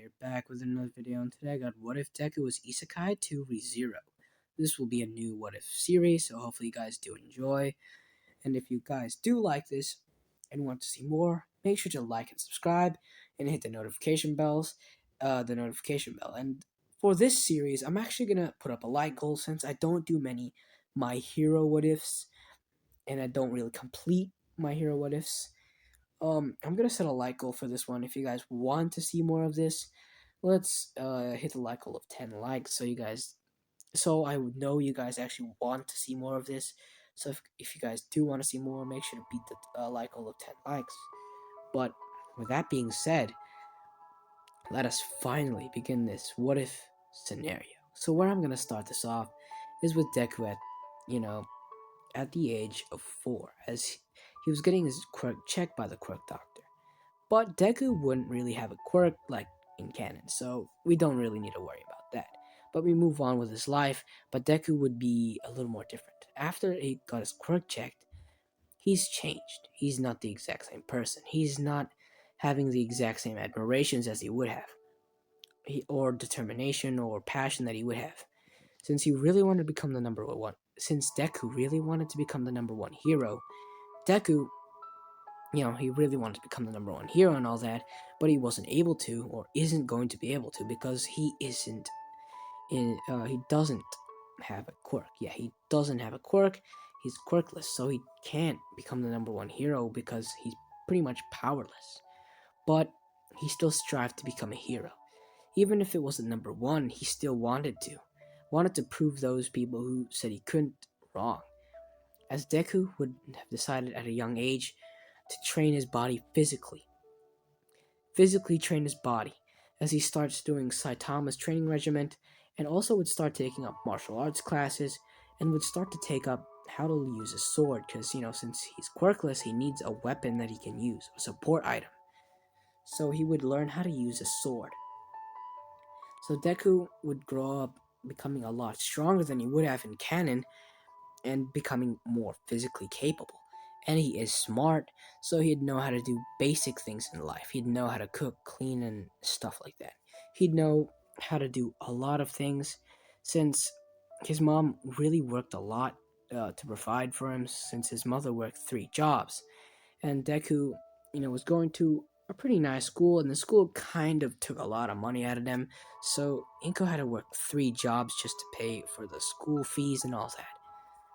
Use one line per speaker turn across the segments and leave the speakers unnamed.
here back with another video, and today I got What If Deku was Isekai'd to ReZero. This will be a new What If series, so hopefully you guys do enjoy. And if you guys do like this and want to see more, make sure to like and subscribe and hit the notification bell. And for this series, I'm actually gonna put up a like goal since I don't do many My Hero What Ifs, and I don't really complete My Hero What Ifs. I'm gonna set a like goal for this one. If you guys want to see more of this, let's hit the like goal of 10 likes, so I would know you guys actually want to see more of this. So if you guys do want to see more, make sure to beat the like goal of 10 likes. But with that being said, let us finally begin this what if scenario. So where I'm gonna start this off is with Deku you know, at the age of 4, as he was getting his quirk checked by the quirk doctor. But Deku wouldn't really have a quirk like in canon, so we don't really need to worry about that. But we move on with his life, but Deku would be a little more different. After he got his quirk checked, he's changed. He's not the exact same person. He's not having the exact same admirations as he would have, or determination or passion that he would have. Since he really wanted to become the number one, since Deku really wanted to become the number one hero, Deku, he really wanted to become the number one hero and all that, but he wasn't able to, or isn't going to be able to, because he doesn't have a quirk. Yeah, he doesn't have a quirk. He's quirkless, so he can't become the number one hero because he's pretty much powerless. But he still strived to become a hero. Even if it wasn't number one, he still wanted to prove those people who said he couldn't wrong. As Deku would have decided at a young age to train his body physically train his body, as he starts doing Saitama's training regiment, and also would start taking up martial arts classes, and would start to take up how to use a sword, because, since he's quirkless, he needs a weapon that he can use, a support item. So he would learn how to use a sword. So Deku would grow up becoming a lot stronger than he would have in canon, and becoming more physically capable. And he is smart, so he'd know how to do basic things in life. He'd know how to cook, clean, and stuff like that. He'd know how to do a lot of things, since his mom really worked a lot to provide for him, since his mother worked 3 jobs. And Deku, was going to a pretty nice school, and the school kind of took a lot of money out of them, so Inko had to work 3 jobs just to pay for the school fees and all that.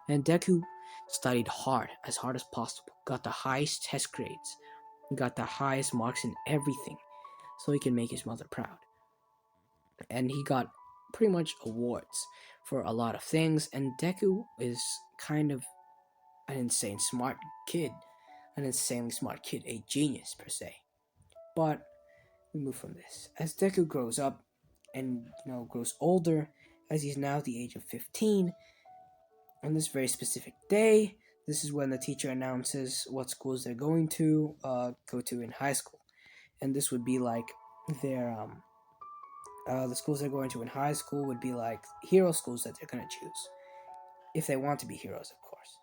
And Deku studied as hard as possible, got the highest test grades, got the highest marks in everything, so he can make his mother proud. And he got pretty much awards for a lot of things, and Deku is kind of an insanely smart kid, a genius per se. But we move from this. As Deku grows up and grows older, as he's now the age of 15, on this very specific day, this is when the teacher announces what schools they're going to go to in high school. And this would be like their the schools they're going to in high school would be like hero schools that they're going to choose, if they want to be heroes, of course.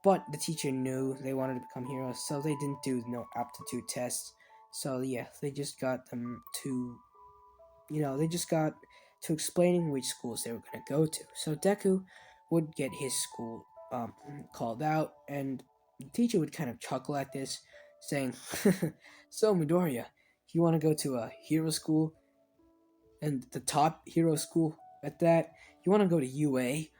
But the teacher knew they wanted to become heroes, so they didn't do no aptitude tests. So yeah, they just got them to explaining which schools they were going to go to. So Deku would get his school called out, and the teacher would kind of chuckle at this, saying, "So Midoriya, you want to go to a hero school, and the top hero school at that? You want to go to UA,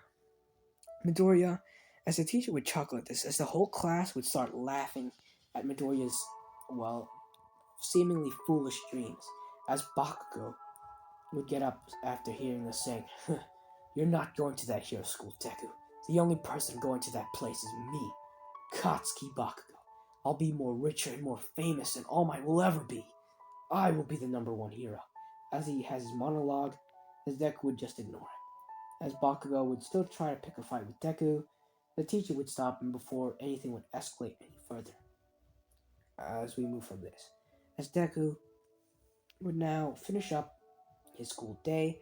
Midoriya?" As the teacher would chuckle at this, as the whole class would start laughing at Midoriya's, seemingly foolish dreams, as Bakugo would get up after hearing this, saying, "You're not going to that hero school, Deku. The only person going to that place is me, Katsuki Bakugo. I'll be more richer and more famous than All Might will ever be. I will be the number one hero." As he has his monologue, as Deku would just ignore him. As Bakugo would still try to pick a fight with Deku, the teacher would stop him before anything would escalate any further. As we move from this, as Deku would now finish up his school day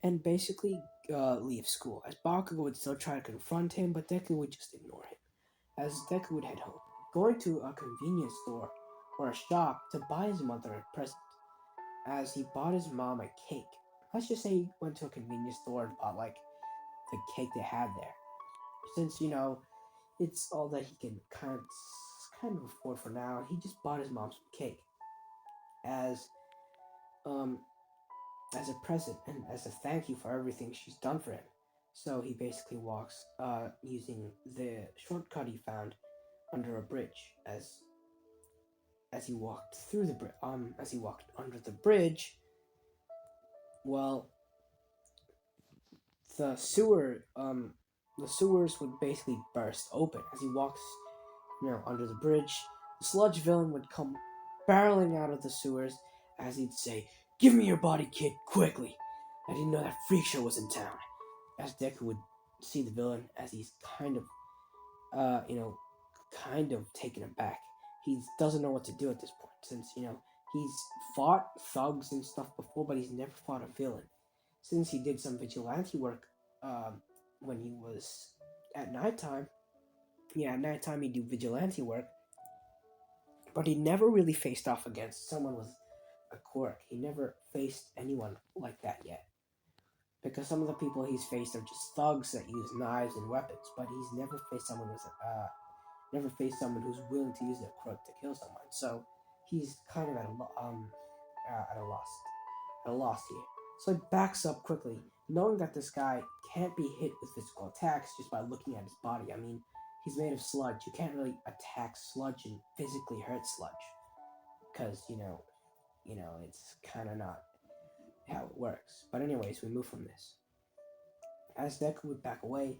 and basically leave school, as Bakugo would still try to confront him, but Deku would just ignore him. As Deku would head home, going to a convenience store or a shop to buy his mother a present. as he bought his mom a cake. Let's just say he went to a convenience store and bought like the cake they had there. Since it's all that he can kind of afford for now, he just bought his mom some cake as um as a present and as a thank you for everything she's done for him. So he basically walks using the shortcut he found under a bridge as he walked through the as he walked under the bridge. Well, the the sewers would basically burst open as he walks under the bridge. The sludge villain would come barreling out of the sewers as he'd say, "Give me your body, kid, quickly! I didn't know that freak show was in town." As Deku would see the villain as he's uh, you know, kind of taken aback. He doesn't know what to do at this point since, he's fought thugs and stuff before, but he's never fought a villain. Since he did some vigilante work when he was at nighttime, yeah, at nighttime he'd do vigilante work, but he never really faced off against someone with a quirk. He never faced anyone like that yet. Because some of the people he's faced are just thugs that use knives and weapons, but he's never faced someone who's willing to use their quirk to kill someone. So he's kind of at a loss here. So he backs up quickly, knowing that this guy can't be hit with physical attacks just by looking at his body. I mean, he's made of sludge. You can't really attack sludge and physically hurt sludge, because it's kind of not how it works. But anyways, we move from this. As Deku would back away,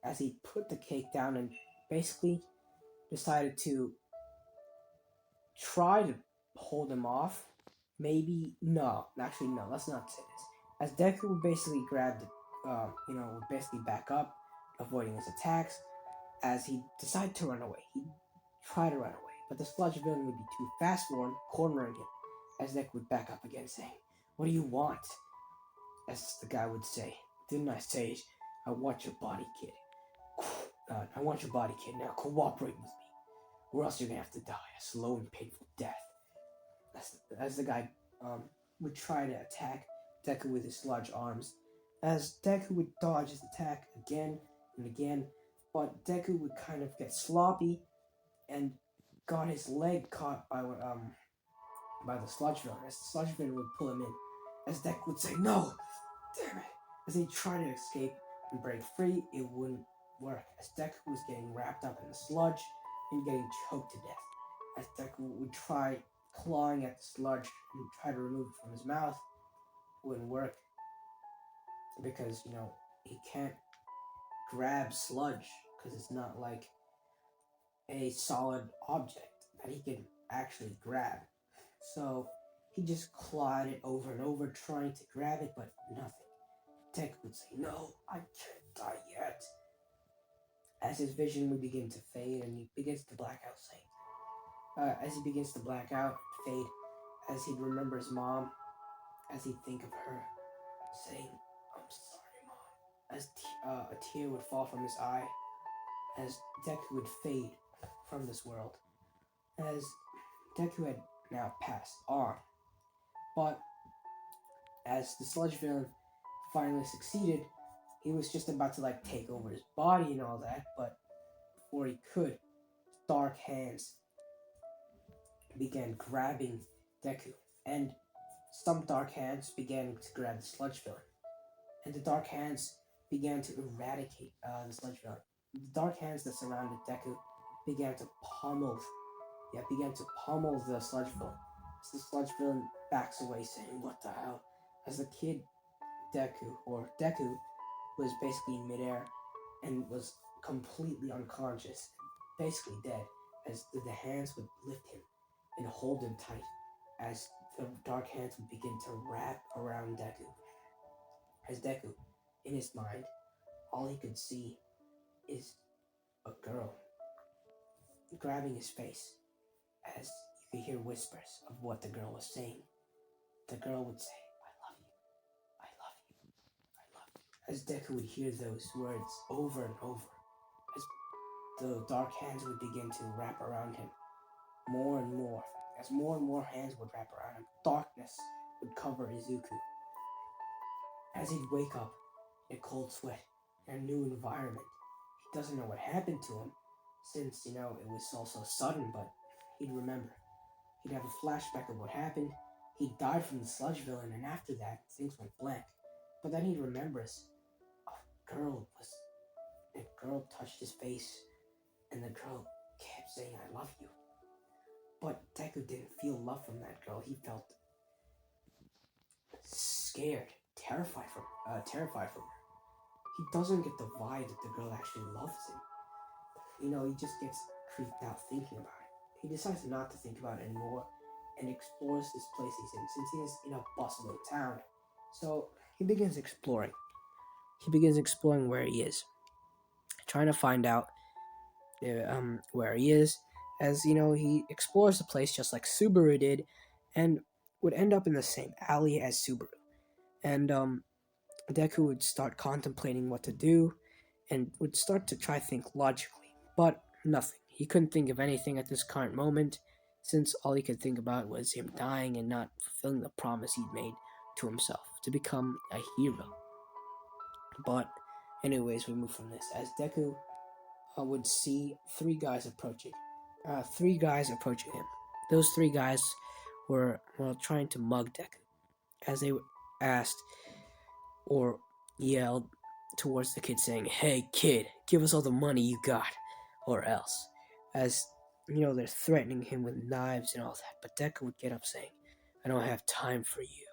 as he put the cake down and basically decided to try to hold him off. Maybe no, actually no. Let's not say this. As Deku would basically grab would basically back up, avoiding his attacks. As he decided to run away, he tried to run away, but the sludge villain would be too fast for him, cornering him. As Deku would back up again, saying, "What do you want?" As the guy would say, "Didn't I say I want your body, kid? I want your body, kid. Now cooperate with me, or else you're gonna have to die a slow and painful death." As the guy would try to attack Deku with his sludge arms, as Deku would dodge his attack again and again, but Deku would kind of get sloppy and got his leg caught by the sludge villain. As the sludge villain would pull him in, as Deku would say, "No, damn it!" As he tried to escape and break free, it wouldn't work, as Deku was getting wrapped up in the sludge and getting choked to death. As Deku would try clawing at the sludge and try to remove it from his mouth, it wouldn't work because he can't grab sludge because it's not like a solid object that he can actually grab. So he just clawed it over and over, trying to grab it, but nothing. Deku would say, "No, I can't die yet." As his vision would begin to fade and he begins to black out, as he begins to black out, fade, as he'd remember his mom, as he'd think of her, saying, "I'm sorry, Mom," as a tear would fall from his eye, as Deku would fade from this world, as Deku had now passed on. But as the sludge villain finally succeeded, he was just about to take over his body and all that, but before he could, dark hands began grabbing Deku, and some dark hands began to grab the sludge villain, and the dark hands began to eradicate the sludge villain. The dark hands that surrounded Deku began to pummel the sludge villain. As the sludge villain backs away, saying, "What the hell?" As the kid Deku was basically in midair and was completely unconscious, basically dead, as the hands would lift him and hold him tight, as the dark hands would begin to wrap around Deku. As Deku, in his mind, all he could see is a girl grabbing his face, as you could hear whispers of what the girl was saying. The girl would say, "I love you, I love you, I love you." As Deku would hear those words over and over, as the dark hands would begin to wrap around him more and more, As more and more hands would wrap around him, darkness would cover Izuku. As he'd wake up in a cold sweat in a new environment, he doesn't know what happened to him, since, it was all so sudden, but he'd remember. He'd have a flashback of what happened. He died from the sludge villain, and after that, things went blank. But then he remembers a girl touched his face, and the girl kept saying, "I love you." But Deku didn't feel love from that girl. He felt scared, terrified from her. He doesn't get the vibe that the girl actually loves him. He just gets creeped out thinking about it. He decides not to think about it anymore and explores this place he's in, since he is in a bustling town. So he begins exploring. He begins exploring where he is, trying to find out where he is. As he explores the place just like Subaru did, and would end up in the same alley as Subaru. And Deku would start contemplating what to do, and would start to try to think logically, but nothing. He couldn't think of anything at this current moment, since all he could think about was him dying and not fulfilling the promise he'd made to himself to become a hero. But, anyways, we move from this as Deku would see three guys approaching him. Those three guys were trying to mug Deku, as they asked or yelled towards the kid, saying, "Hey kid, give us all the money you got, or else." As they're threatening him with knives and all that. But Deku would get up, saying, "I don't have time for you."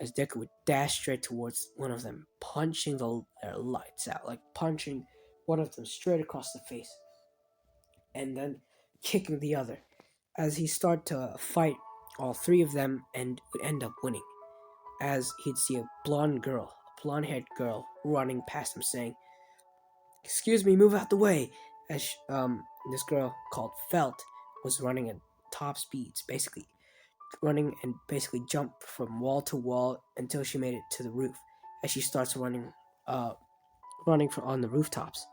As Deku would dash straight towards one of them, punching their lights out, like punching one of them straight across the face, and then kicking the other. As he started to fight all three of them, and would end up winning. As he'd see a blonde-haired girl, running past him, saying, "Excuse me, move out the way." As this girl called Felt was running at top speeds, basically running and basically jumped from wall to wall until she made it to the roof. As she starts running on the rooftops,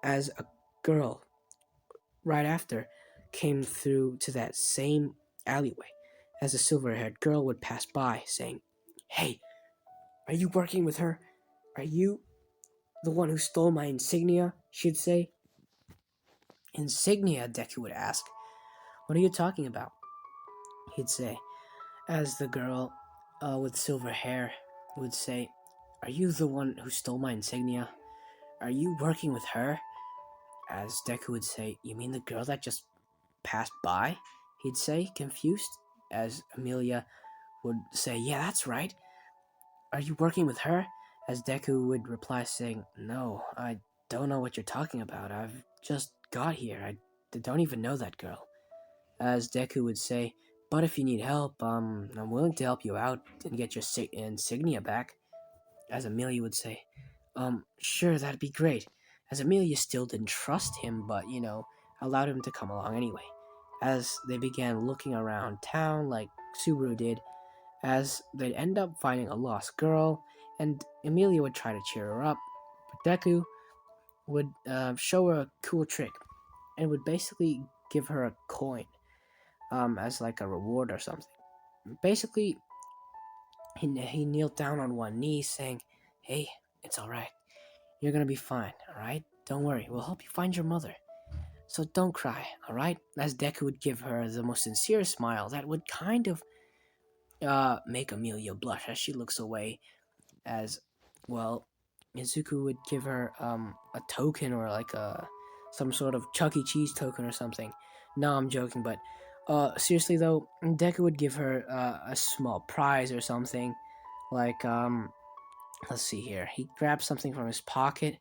as a girl right after came through to that same alleyway, as a silver-haired girl would pass by, saying, "Hey, are you working with her? Are you the one who stole my insignia?" she'd say. "Insignia?" Deku would ask. "What are you talking about?" he'd say. As the girl with silver hair would say, "Are you the one who stole my insignia? Are you working with her?" As Deku would say, "You mean the girl that just passed by?" he'd say, confused. As Amelia would say, "Yeah, that's right. Are you working with her?" As Deku would reply, saying, "No, I don't know what you're talking about. I've just got here. I don't even know that girl." As Deku would say, "But if you need help, I'm willing to help you out and get your insignia back." As Amelia would say, "Sure, that'd be great." As Amelia still didn't trust him, but, allowed him to come along anyway. As they began looking around town like Subaru did, as they'd end up finding a lost girl, and Amelia would try to cheer her up, but Deku would show her a cool trick, and would basically give her a coin as like a reward or something. Basically, he kneeled down on one knee, saying, "Hey, it's alright. You're gonna be fine, alright? Don't worry, we'll help you find your mother. So don't cry, alright?" As Deku would give her the most sincere smile that would kind of make Amelia blush as she looks away. As well, Izuku would give her a token, or like some sort of Chuck E. Cheese token or something. No, I'm joking, but seriously though, Deku would give her a small prize or something. Like let's see here. He grabbed something from his pocket,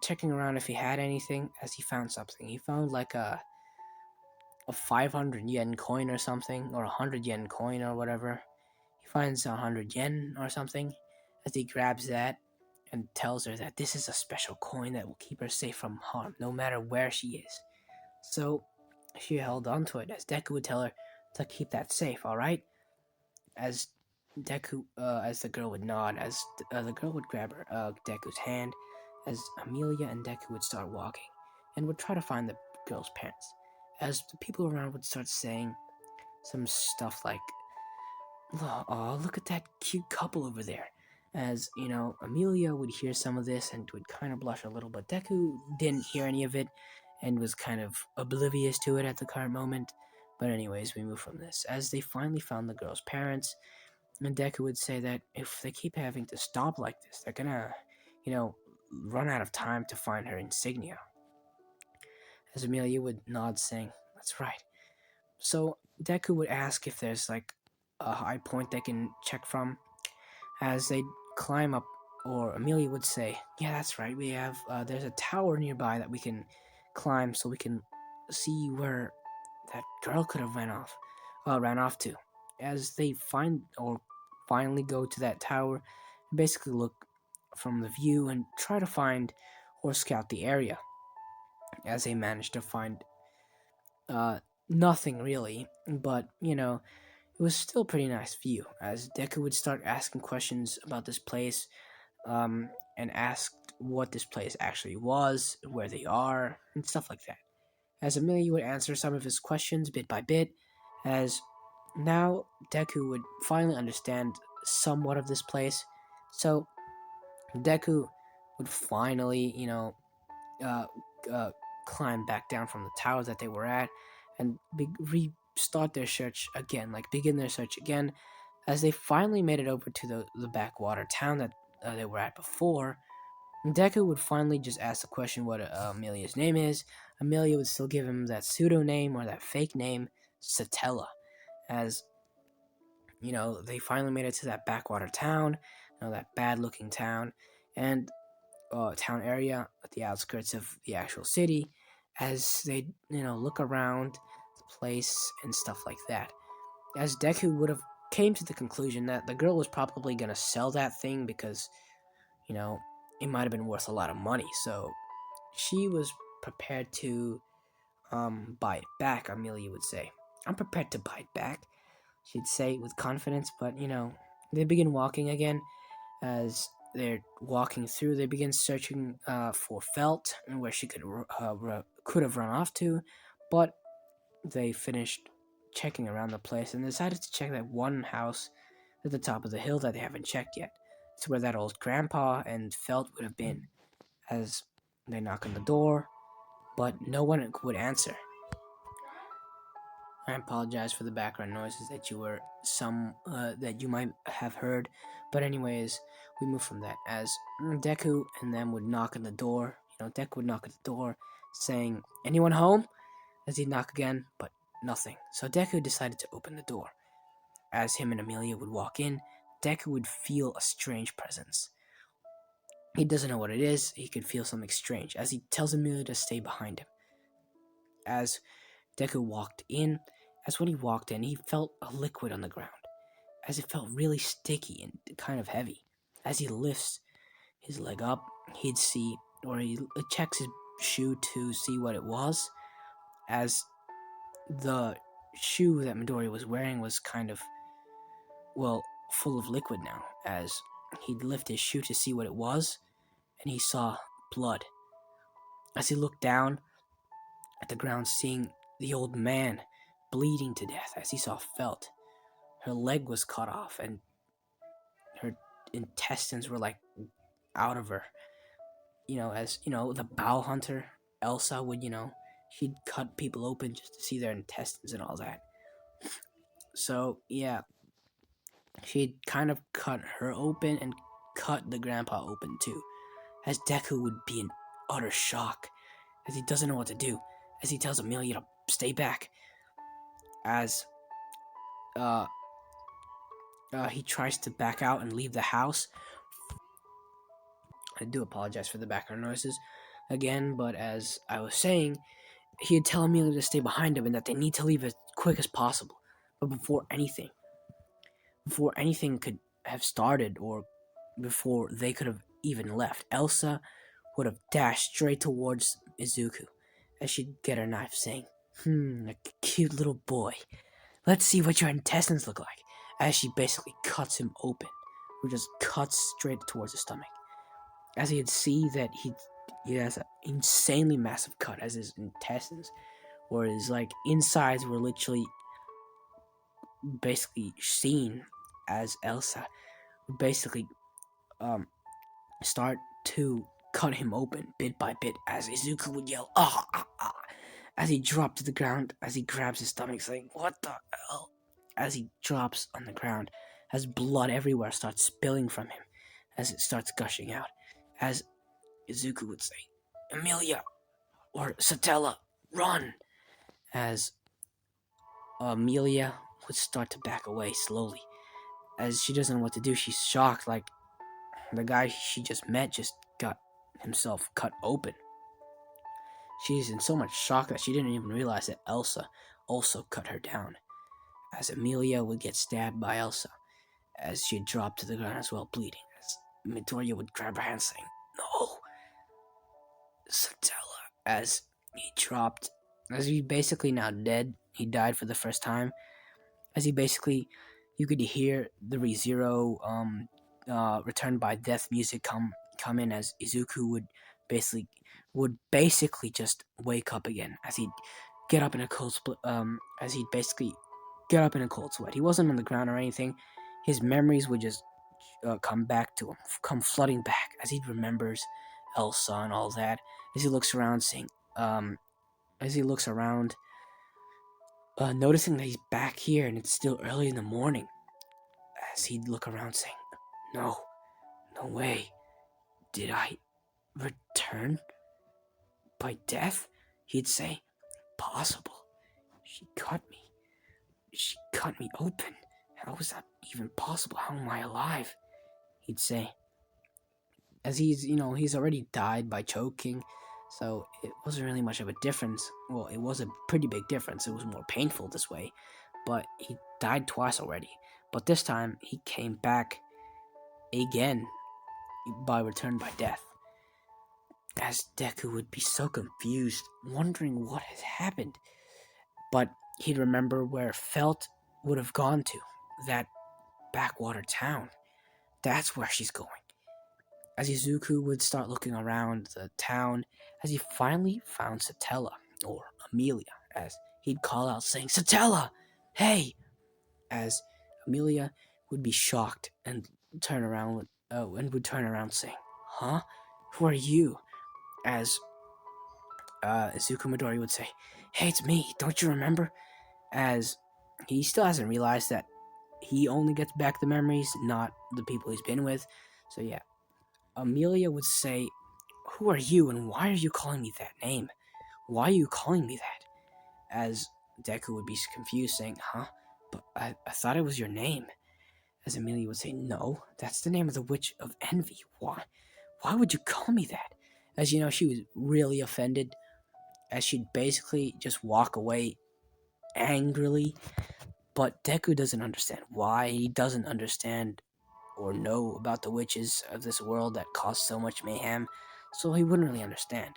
checking around if he had anything. As he found something, he found like a 500 yen coin or something, or a 100 yen coin or whatever. He finds 100 yen or something. As he grabs that and tells her that this is a special coin that will keep her safe from harm, no matter where she is. So she held on to it, as Deku would tell her to keep that safe, alright? As as the girl would nod, as the girl would grab Deku's hand, as Amelia and Deku would start walking, and would try to find the girl's parents. As the people around would start saying, some stuff like, "Oh, look at that cute couple over there." As Amelia would hear some of this and would kind of blush a little, but Deku didn't hear any of it and was kind of oblivious to it at the current moment. But anyways, we move from this. As they finally found the girl's parents, and Deku would say that if they keep having to stop like this, they're gonna, you know, run out of time to find her insignia. As Amelia would nod, saying, "That's right." So Deku would ask if there's like a high point they can check from. As they climb up, or Amelia would say, "Yeah, that's right. We have there's a tower nearby that we can climb, so we can see where that girl could have ran off to." As they find or finally go to that tower, basically look from the view and try to find or scout the area. As they manage to find uh, nothing really, but it was still a pretty nice view. As Deku would start asking questions about this place, and asked what this place actually was, where they are, and stuff like that. As Amelia would answer some of his questions bit by bit, as now Deku would finally understand somewhat of this place. So Deku would finally, uh, uh, climb back down from the tower that they were at and restart their search again, like begin their search again. As they finally made it over to the backwater town that they were at before, Deku would finally just ask the question what Amelia's name is. Amelia would still give him that pseudo name or that fake name, Satella. As they finally made it to that backwater town, that bad looking town, and town area at the outskirts of the actual city. As they look around the place and stuff like that. As Deku would have came to the conclusion that the girl was probably gonna sell that thing because you know it might have been worth a lot of money. So she was prepared to buy it back. Amelia would say, "I'm prepared to buy it back," she'd say with confidence. But they begin walking again. As they're walking through, they begin searching for Felt and where she could have run off to, but they finished checking around the place and decided to check that one house at the top of the hill that they haven't checked yet. It's where that old grandpa and Felt would have been. As they knock on the door, but no one would answer. I apologize for the background noises that you might have heard, but anyways, we move from that. As Deku and them would knock on the door, Deku would knock at the door, saying, "Anyone home?" As he'd knock again, but nothing. So Deku decided to open the door. As him and Amelia would walk in, Deku would feel a strange presence. He doesn't know what it is. He could feel something strange. As he tells Amelia to stay behind him. As Deku walked in, when he walked in, he felt a liquid on the ground, as it felt really sticky and kind of heavy. As he lifts his leg up, he'd see, or he checks his shoe to see what it was, as the shoe that Midori was wearing was kind of, full of liquid now. As he'd lift his shoe to see what it was, and he saw blood. As he looked down at the ground, seeing the old man bleeding to death, as he saw Felt. Her leg was cut off, and her intestines were like out of her. As the Bow Hunter, Elsa would, she'd cut people open just to see their intestines and all that. So, yeah, she'd kind of cut her open and cut the grandpa open too. As Deku would be in utter shock, as he doesn't know what to do, as he tells Amelia to stay back. As he tries to back out and leave the house. I do apologize for the background noises again, but as I was saying, he'd tell Amelia to stay behind him and that they need to leave as quick as possible. But before anything could have started, or before they could have even left, Elsa would have dashed straight towards Izuku as she'd get her knife, saying, a cute little boy. Let's see what your intestines look like. As she basically cuts him open, or just cuts straight towards the stomach. As he'd see that he has an insanely massive cut, as his intestines, or his insides were literally basically seen as Elsa would basically um, start to cut him open bit by bit as Izuku would yell, ah, ah, ah, as he dropped to the ground, as he grabs his stomach, saying, what the hell? As he drops on the ground, as blood everywhere starts spilling from him, as it starts gushing out, as Izuku would say, Emilia, or Satella, run! As Amelia would start to back away slowly. As she doesn't know what to do, she's shocked, like the guy she just met just got himself cut open. She's in so much shock that she didn't even realize that Elsa also cut her down. As Amelia would get stabbed by Elsa, as she dropped to the ground as well, bleeding. As Midoriya would grab her hand, saying, no, Satella. As he dropped, as he basically now dead, he died for the first time. As he basically, you could hear the ReZero Return by Death music come in as Izuku would basically just wake up again as he'd get up in a cold as he'd basically get up in a cold sweat. He wasn't on the ground or anything. His memories would just come back to him, come flooding back as he remembers Elsa and all that. As he looks around, saying, as he looks around, noticing that he's back here and it's still early in the morning. As he'd look around, saying, no, no way. Did I return by death? He'd say, possible. She cut me. She cut me open. How is that even possible? How am I alive? He'd say. As he's already died by choking, so it wasn't really much of a difference. Well, it was a pretty big difference. It was more painful this way, but he died twice already. But this time, he came back again by return by death. As Deku would be so confused, wondering what had happened. But he'd remember where Felt would have gone to, that backwater town. That's where she's going. As Izuku would start looking around the town, as he finally found Satella, or Amelia, as he'd call out saying, Satella! Hey! As Amelia would be shocked and turn around saying, huh? Who are you? As Izuku Midori would say, hey, it's me, don't you remember? As he still hasn't realized that he only gets back the memories, not the people he's been with. So yeah, Amelia would say, who are you and why are you calling me that name? Why are you calling me that? As Deku would be confused, saying, huh? But I thought it was your name. As Amelia would say, no, that's the name of the Witch of Envy. Why? Why would you call me that? As she was really offended, as she'd basically just walk away angrily. But Deku doesn't understand why. He doesn't understand or know about the witches of this world that cause so much mayhem, so he wouldn't really understand.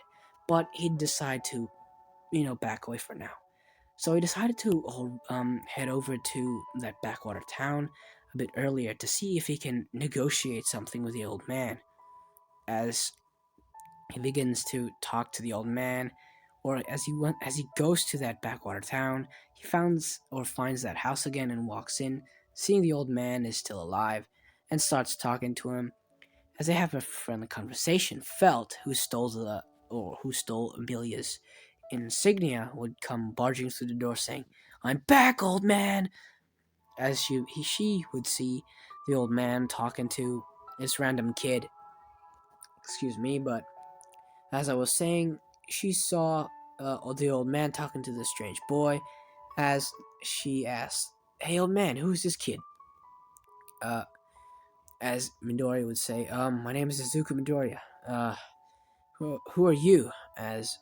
But he'd decide to, back away for now. So he decided to head over to that backwater town a bit earlier to see if he can negotiate something with the old man. As he begins to talk to the old man, or as he goes to that backwater town, he finds that house again and walks in, seeing the old man is still alive, and starts talking to him. As they have a friendly conversation, Felt, who stole Amelia's insignia, would come barging through the door, saying, "I'm back, old man." As she would see the old man talking to this random kid. Excuse me, but as I was saying, she saw the old man talking to the strange boy. As she asked, "Hey, old man, who's this kid?" Uh, as Midori would say, "My name is Izuku Midoriya. Who are you?" As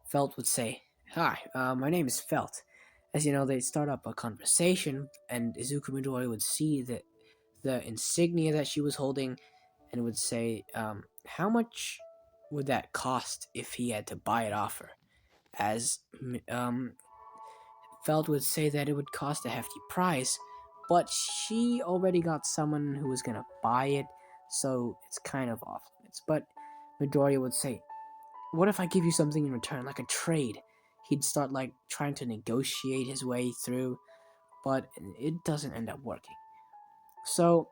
Felt would say, "Hi, my name is Felt." As they'd start up a conversation, and Izuku Midori would see the insignia that she was holding, and would say, "How much would that cost if he had to buy it off her?" As Feld would say that it would cost a hefty price, but she already got someone who was gonna buy it, so it's kind of off limits. But Midoriya would say, "What if I give you something in return, like a trade?" He'd start trying to negotiate his way through, but it doesn't end up working. So,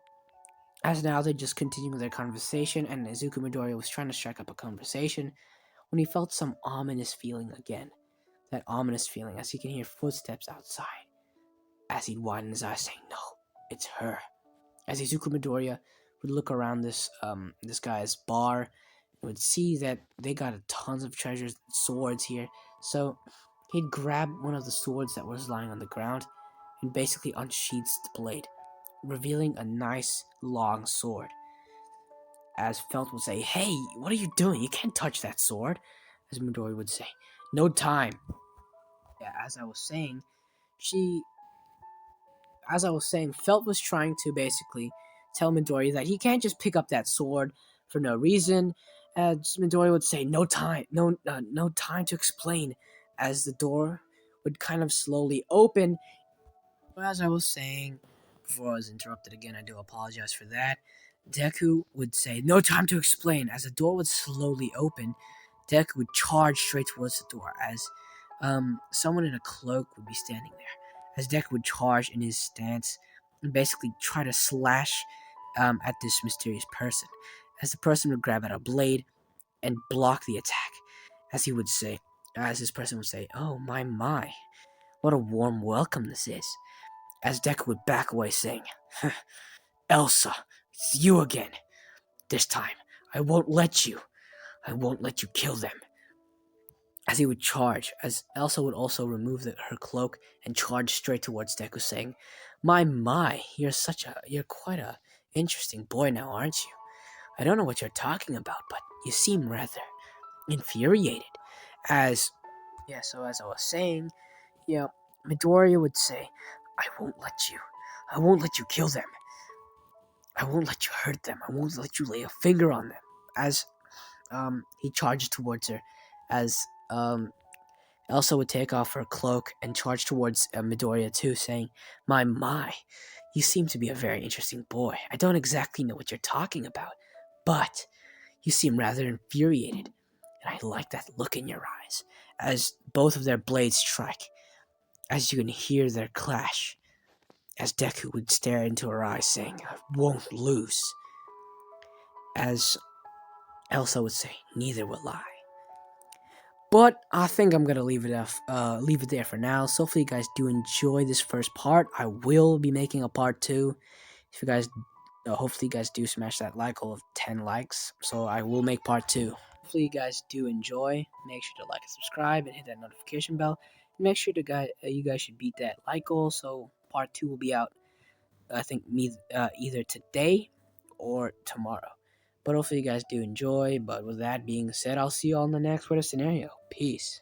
as now they just continue their conversation, and Izuku Midoriya was trying to strike up a conversation when he felt some ominous feeling again. That ominous feeling as he can hear footsteps outside. As he'd widen his eyes, saying, "No, it's her." As Izuku Midoriya would look around this guy's bar, and would see that they got tons of treasures, swords here. So he'd grab one of the swords that was lying on the ground and basically unsheaths the blade, revealing a nice long sword. As Felt would say, "Hey, what are you doing? You can't touch that sword." As Midori would say, "No time." Yeah, she as I was saying, Felt was trying to basically tell Midori that he can't just pick up that sword for no reason. As Midori would say, "No time, no time to explain." As the door would kind of slowly open. But as I was saying before I was interrupted again, I do apologize for that. Deku would say, "No time to explain." As the door would slowly open, Deku would charge straight towards the door as someone in a cloak would be standing there. As Deku would charge in his stance and basically try to slash at this mysterious person. As the person would grab at a blade and block the attack. As he would say, as this person would say, "Oh my, what a warm welcome this is." As Deku would back away saying, "Elsa, it's you again. This time, I won't let you. I won't let you kill them." As he would charge, as Elsa would also remove her cloak and charge straight towards Deku, saying, My, you're quite a interesting boy now, aren't you? I don't know what you're talking about, but you seem rather infuriated." As, yeah, so as I was saying, yeah, Midoriya would say, I won't let you kill them. I won't let you hurt them. I won't let you lay a finger on them." As he charged towards her, as Elsa would take off her cloak and charge towards Midoriya too, saying, My, you seem to be a very interesting boy. I don't exactly know what you're talking about, but you seem rather infuriated, and I like that look in your eyes." As both of their blades strike, as you can hear their clash, as Deku would stare into her eyes, saying, "I won't lose." As Elsa would say, "Neither will I." But I think I'm gonna leave it there for now. So hopefully you guys do enjoy this first part. I will be making a part 2. If you guys, hopefully you guys do smash that like goal of 10 likes. So I will make part 2. Hopefully you guys do enjoy. Make sure to like and subscribe and hit that notification bell. Make sure to you guys should beat that like goal. So part 2 will be out. I think either today or tomorrow. But hopefully you guys do enjoy. But with that being said, I'll see you all in the next Twitter scenario. Peace.